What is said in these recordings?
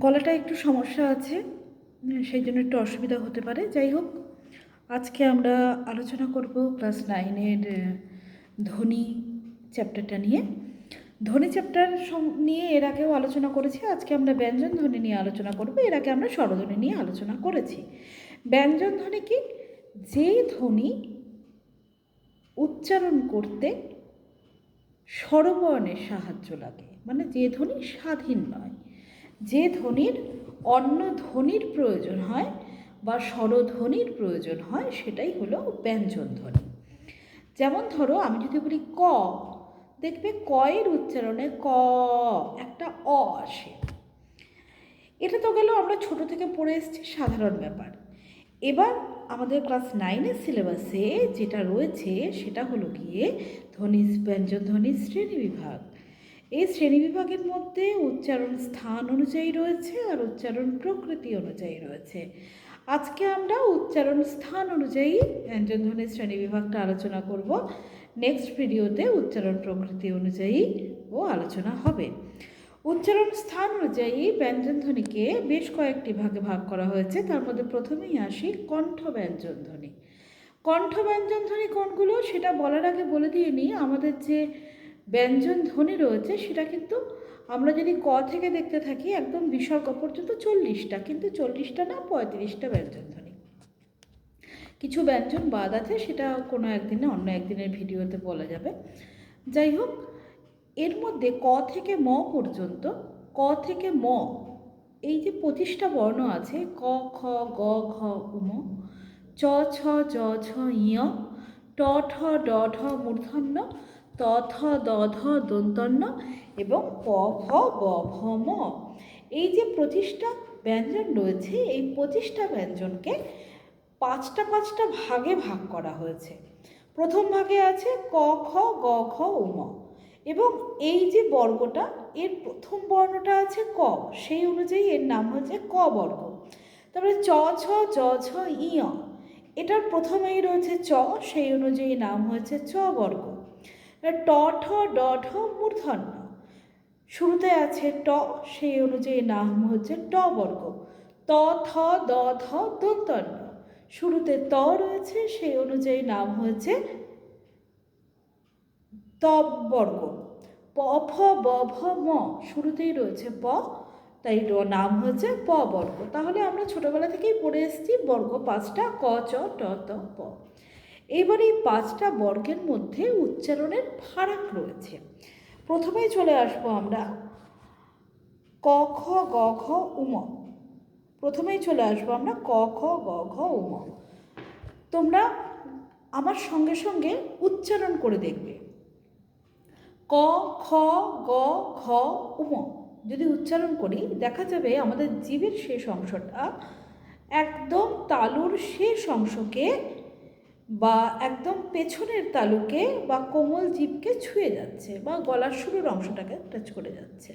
গলাটা একটু সমস্যা আছে, সেই জন্য একটু অসুবিধা হতে পারে। যাই হোক, আজকে আমরা আলোচনা করব ক্লাস 9-এর ধ্বনি চ্যাপ্টারটা নিয়ে। ধ্বনি চ্যাপ্টার নিয়ে এর আগেও আলোচনা করেছি। আজকে আমরা ব্যঞ্জন ধ্বনি নিয়ে আলোচনা করব। এর আগে আমরা স্বরধ্বনি নিয়ে আলোচনা করেছি। ব্যঞ্জন ধ্বনি কি? যে ধ্বনি উচ্চারণ করতে স্বরবর্ণের সাহায্য লাগে, মানে যে ধ্বনি স্বাধীন নয়, যে ধ্বনির অন্য ধ্বনির প্রয়োজন হয় বা স্বরধ্বনির প্রয়োজন হয়, সেটাই হলো ব্যঞ্জন ধ্বনি। যেমন ধরো, আমি যদি বলি ক, দেখবে ক এর উচ্চারণে ক একটা অ আসে। এটা তো গেল আমরা ছোট থেকে পড়ে এসেছি, সাধারণ ব্যাপার। এবার আমাদের ক্লাস 9-এর সিলেবাসে যেটা রয়েছে সেটা হলো গিয়ে ধ্বনি ব্যঞ্জন ধ্বনির শ্রেণীবিভাগ। এই শ্রেণীবিভাগের মধ্যে উচ্চারণ স্থান অনুযায়ী রয়েছে আর উচ্চারণ প্রকৃতি অনুযায়ী রয়েছে। আজকে আমরা উচ্চারণ স্থান অনুযায়ী ব্যঞ্জন ধ্বনির শ্রেণীবিভাগটা আলোচনা করব। নেক্সট ভিডিওতে উচ্চারণ প্রকৃতি অনুযায়ী আলোচনা হবে। উচ্চারণ স্থান অনুযায়ী ব্যঞ্জন ধ্বনিকে বেশ কয়েকটি ভাগে ভাগ করা হয়েছে। তার মধ্যে প্রথমেই আসি কণ্ঠ ব্যঞ্জন ধ্বনি। কণ্ঠ ব্যঞ্জন ধ্বনি কোনগুলো সেটা বলার আগে বলে দিয়ে নিই, আমাদের যে ব্যঞ্জন ধ্বনি রয়েছে সেটা কিন্তু আমরা যদি ক থেকে দেখতে থাকি একদম বিসর্গ পর্যন্ত 40টা, কিন্তু 40টা না, 35টা ব্যঞ্জন ধ্বনি। কিছু ব্যঞ্জন বাদ আছে, সেটা কোনো একদিনে অন্য একদিনের ভিডিওতে বলা যাবে। যাই হোক, এর মধ্যে ক থেকে ম পর্যন্ত, ক থেকে ম এই যে 25টা বর্ণ আছে, ক খ গ ঘ উম, চ ছ জ ঝ ইয়, ট ঠ ড ঢ মূর্ধন্য, ত থ দ ধ দন্তন্য এবং প ফ ব ভ ম। এই যে 25টা ব্যঞ্জন রয়েছে, এই 25টা ব্যঞ্জনকে পাঁচটা ভাগে ভাগ করা হয়েছে। প্রথম ভাগে আছে ক খ গ ঘ উম, এবং এই যে বর্গটা, এর প্রথম বর্ণটা আছে ক, সেই অনুযায়ী এর নাম হচ্ছে ক বর্গ। তারপরে চ ছ জ ঝ ইয়, এটার প্রথমেই রয়েছে চ, সেই অনুযায়ী নাম হয়েছে চ বর্গ। ট ঠ ড ঢ মূর্ধন্য, শুরুতে আছে ট, সেই অনুযায়ী নাম হচ্ছে ট বর্গ। ত থ দ ধ দন্তন্য, শুরুতে ত রয়েছে, সেই অনুযায়ী নাম হয়েছে ত বর্গ। প ফ ব ভ ম, শুরুতেই রয়েছে প, তাই নাম হচ্ছে প বর্গ। তাহলে আমরা ছোটবেলা থেকেই পড়ে এসেছি বর্গ 5টা, ক চ ট ত প। এইবার এই 5টা বর্গের মধ্যে উচ্চারণের ফারাক রয়েছে। প্রথমেই চলে আসবো আমরা ক খ গ ঘ উম। প্রথমেই চলে আসবো আমরা ক খ গ ঘ উম। তোমরা আমার সঙ্গে সঙ্গে উচ্চারণ করে দেখবে। ক খ গ ঘ উম যদি উচ্চারণ করি, দেখা যাবে আমাদের জিভের শেষ অংশটা একদম তালুর শেষ অংশকে বা একদম পেছনের তালুকে বা কোমল জিভকে ছুঁয়ে যাচ্ছে, বা গলার শুরুর অংশটাকে টাচ করে যাচ্ছে।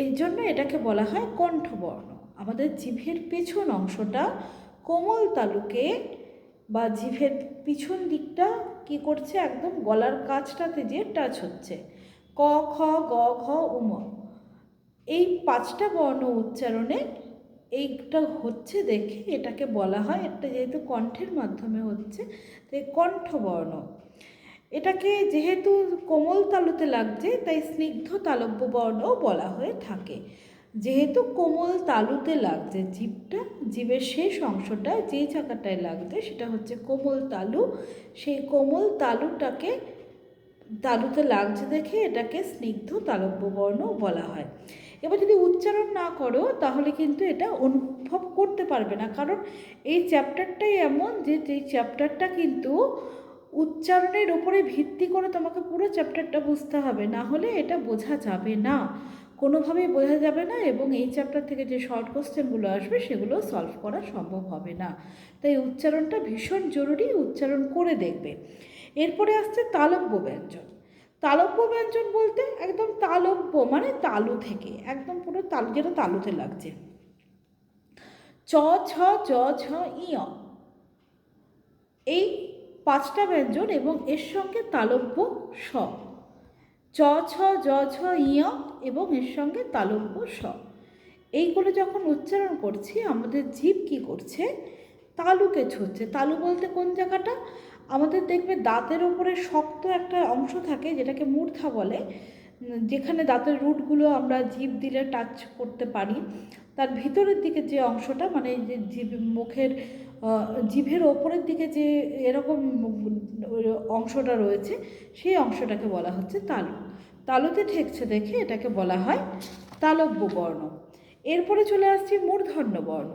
এই জন্য এটাকে বলা হয় কণ্ঠবর্ণ। আমাদের জিভের পেছন অংশটা কোমল তালুকে বা জিভের পিছন দিকটা কি করছে, একদম গলার কাছটাতে যে টাচ হচ্ছে। ক খ গ ঘ উম, এই 5টা বর্ণ উচ্চারণে এইটা হচ্ছে দেখে এটাকে বলা হয়, এটা যেহেতু কণ্ঠের মাধ্যমে হচ্ছে তাই কণ্ঠবর্ণ। এটাকে যেহেতু কোমল তালুতে লাগছে তাই স্নিগ্ধ তালব্য বর্ণও বলা হয়ে থাকে। যেহেতু কোমল তালুতে লাগছে জিভটা, জিভের শেষ অংশটা যেই জায়গাটায় লাগছে সেটা হচ্ছে কোমল তালু, সেই কোমল তালুটাকে তালুতে লাগছে দেখে এটাকে স্নিগ্ধ তালব্য বর্ণ বলা হয়। এবার যদি উচ্চারণ না করো তাহলে কিন্তু এটা অনুভব করতে পারবে না, কারণ এই চ্যাপ্টারটাই এমন যে এই চ্যাপ্টারটা কিন্তু উচ্চারণের উপরে ভিত্তি করে তোমাকে পুরো চ্যাপ্টারটা বুঝতে হবে, না হলে এটা বোঝা যাবে না, কোনোভাবেই বোঝা যাবে না। এবং এই চ্যাপ্টার থেকে যে শর্ট কোশ্চেনগুলো আসবে সেগুলো সলভ করা সম্ভব হবে না। তাই উচ্চারণটা ভীষণ জরুরি, উচ্চারণ করে দেখবে। এরপরে আসছে তালব্য ব্যঞ্জন। তালব্য ব্যঞ্জন বলতে একদম তালব্য মানে তালু থেকে, একদম পুরো তালু, যেটা তালুতে লাগছে। চ ছ জ ঝ ইয়, এই 5টা ব্যঞ্জন এবং এর সঙ্গে তালব্য স। চ ছ জ ঝ ইয় এবং এর সঙ্গে তালব্য স। এইগুলো যখন উচ্চারণ করছি আমাদের জিভ কী করছে, তালুকে ছুঁচ্ছে। তালু বলতে কোন জায়গাটা, আমাদের দেখবে দাঁতের ওপরে শক্ত একটা অংশ থাকে যেটাকে মূর্ধা বলে, যেখানে দাঁতের রুটগুলো আমরা জিভ দিলে টাচ করতে পারি। তার ভিতরের দিকে যে অংশটা, মানে যে মুখের জিভের ওপরের দিকে যে এরকম অংশটা রয়েছে, সেই অংশটাকে বলা হচ্ছে তালু। তালুতে ঠেকছে দেখে এটাকে বলা হয় তালব্য বর্ণ। এরপরে চলে আসছি মূর্ধন্য বর্ণ।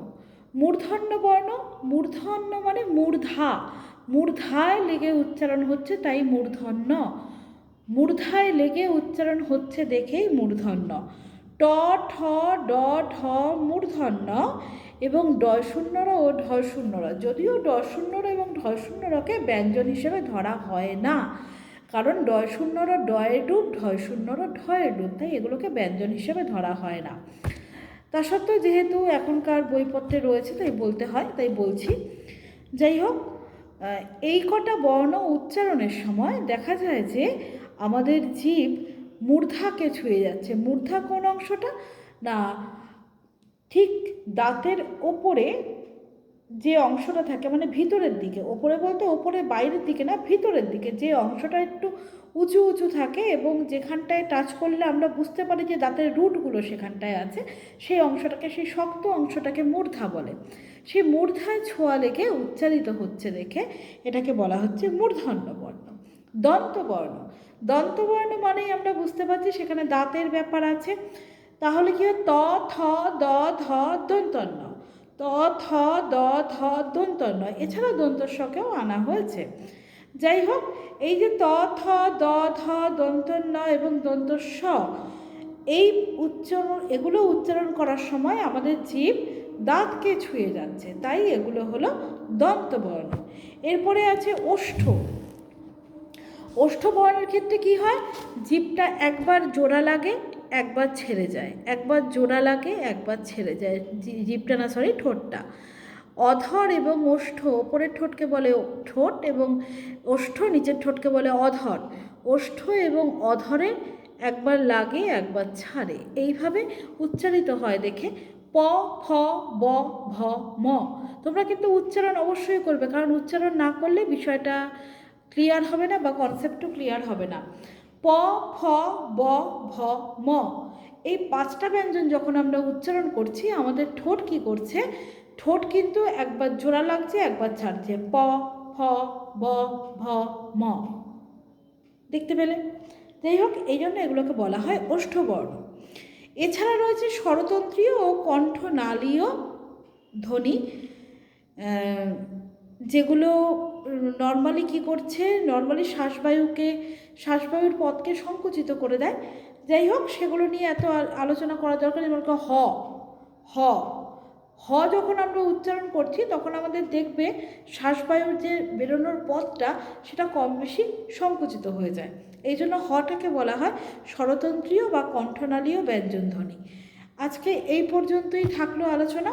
মূর্ধন্য বর্ণ, মূর্ধন্য মানে মূর্ধা, মূর্ধায় লেগে উচ্চারণ হচ্ছে তাই মূর্ধন্য। মূর্ধায় লেগে উচ্চারণ হচ্ছে দেখেই মূর্ধন্য। ট, ঠ, ড, ঢ মূর্ধন্য এবং ডয়শূন্যর ও ঢয়শূন্যর। যদিও ডয়শূন্যর এবং ঢয়শূন্যরকে ব্যঞ্জন হিসেবে ধরা হয় না, কারণ ডয়শূন্যর ডয়ের রূপ, ঢয়শূন্যর ঢয়ের রূপ, তাই এগুলোকে ব্যঞ্জন হিসেবে ধরা হয় না। তা সত্ত্বেও যেহেতু এখনকার বইপত্রে রয়েছে তাই বলতে হয়, তাই বলছি। যাই হোক, এই কটা বর্ণ উচ্চারণের সময় দেখা যায় যে আমাদের জিভ মূর্ধাকে ছুঁয়ে যাচ্ছে। মূর্ধা কোন অংশটা না, ঠিক দাঁতের ওপরে যে অংশটা থাকে, মানে ভিতরের দিকে, ওপরে বলতে ওপরে বাইরের দিকে না, ভিতরের দিকে যে অংশটা একটু উঁচু উঁচু থাকে এবং যেখানটায় টাচ করলে আমরা বুঝতে পারি যে দাঁতের রুটগুলো সেখানটায় আছে, সেই অংশটাকে, সেই শক্ত অংশটাকে মূর্ধা বলে। সেই মূর্ধায় ছোঁয়া লেগে উচ্চারিত হচ্ছে দেখে এটাকে বলা হচ্ছে মূর্ধন্য বর্ণ। দন্তবর্ণ, দন্তবর্ণ মানেই আমরা বুঝতে পারছি সেখানে দাঁতের ব্যাপার আছে। তাহলে কি হয়, ত, থ, দ, ধ, দন্তন্য। ত, থ, দ, ধ, দন্তন্য। এছাড়া দন্তস্বকেও আনা হয়েছে। যাই হোক, এই যে ত, থ, দ, ধ, দন্তন্য এবং দন্তস্ব, এই উচ্চারণ, এগুলো উচ্চারণ করার সময় আমাদের জিভ দাঁতকে ছুঁয়ে যাচ্ছে, তাই এগুলো হলো দন্তবর্ণ। এরপরে আছে ওষ্ঠ। ওষ্ঠবর্ণের ক্ষেত্রে কি হয়, জিভটা একবার জোড়া লাগে একবার ছেড়ে যায়, একবার জোড়া লাগে একবার ছেড়ে যায়, জিভটা না, সরি, ঠোঁটটা। অধর এবং ওষ্ঠ, ওপরের ঠোঁটকে বলে ঠোঁট এবং ওষ্ঠ নিচের ঠোঁটকে বলে অধর। ওষ্ঠ এবং অধরে একবার লাগে একবার ছাড়ে, এইভাবে উচ্চারিত হয় দেখে প, ফ, ব, ভ, ম। তোমরা কিন্তু উচ্চারণ অবশ্যই করবে, কারণ উচ্চারণ না করলে বিষয়টা ক্লিয়ার হবে না বা কনসেপ্টও ক্লিয়ার হবে না। প, ফ, ব, ভ, ম, এই পাঁচটা ব্যঞ্জন যখন আমরা উচ্চারণ করছি আমাদের ঠোঁট কি করছে, ঠোঁট কিন্তু একবার জোড়া লাগছে একবার ছাড়ছে, প, ফ, ব, ভ, ম। দেখতে পেলে? যাই হোক, এই জন্য এগুলোকে বলা হয় ওষ্ঠবর্ণ। এছাড়া রয়েছে স্বরতন্ত্রীয় ও কণ্ঠনালীয় ধ্বনি, যেগুলো নর্মালি কি করছে, নর্মালি শ্বাসবায়ুর পথকে সংকুচিত করে দেয়। যাই হোক, সেগুলো নিয়ে এত আলোচনা করা দরকার। যেমন হ, হ, হ যখন আমরা উচ্চারণ করছি তখন আমাদের দেখবে শ্বাসবায়ুর যে বেরোনোর পথটা সেটা কম বেশি সংকুচিত হয়ে যায়। এই জন্য হটাকে বলা হয় স্বরতন্ত্রীয় বা কণ্ঠনালীয় ব্যঞ্জনধ্বনি। আজকে এই পর্যন্তই থাকলো আলোচনা।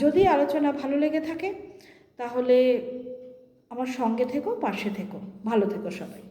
যদি আলোচনা ভালো লেগে থাকে তাহলে আমার সঙ্গে থেকো, পাশে থেকো, ভালো থেকো সবাই।